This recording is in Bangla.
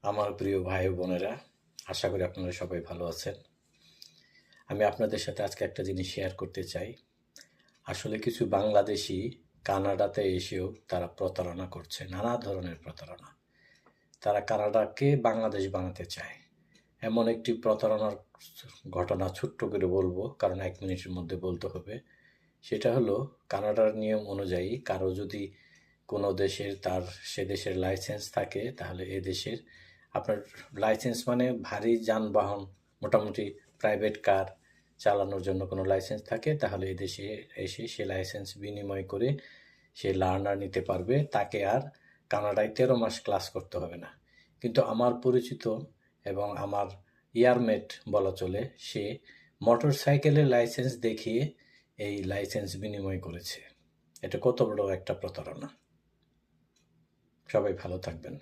আমার প্রিয় ভাই ও বোনেরা, আশা করি আপনারা সবাই ভালো আছেন। আমি আপনাদের সাথে আজকে একটা জিনিস শেয়ার করতে চাই। আসলে কিছু বাংলাদেশি কানাডাতে এসেও তারা প্রতারণা করছে, নানা ধরনের প্রতারণা। তারা কানাডাকে বাংলাদেশ বানাতে চায়। এমন একটি প্রতারণার ঘটনা ছোট্ট করে বলবো, কারণ 1 মিনিটের মধ্যে বলতে হবে। সেটা হলো, কানাডার নিয়ম অনুযায়ী কারো যদি কোনো দেশের সে দেশের লাইসেন্স থাকে, তাহলে এ দেশের আপনার লাইসেন্স মানে ভারী যানবাহন, মোটামুটি প্রাইভেট কার চালানোর জন্য কোনো লাইসেন্স থাকে, তাহলে এ দেশে এসে সে লাইসেন্স বিনিময় করে সে লার্নার নিতে পারবে। তাকে আর কানাডায় 13 মাস ক্লাস করতে হবে না। কিন্তু আমার পরিচিত এবং আমার ইয়ারমেট বলা চলে, সে মোটর সাইকেলের লাইসেন্স দেখিয়ে এই লাইসেন্স বিনিময় করেছে। এটা কত বড় একটা প্রতারণা। সবাই ভালো থাকবেন।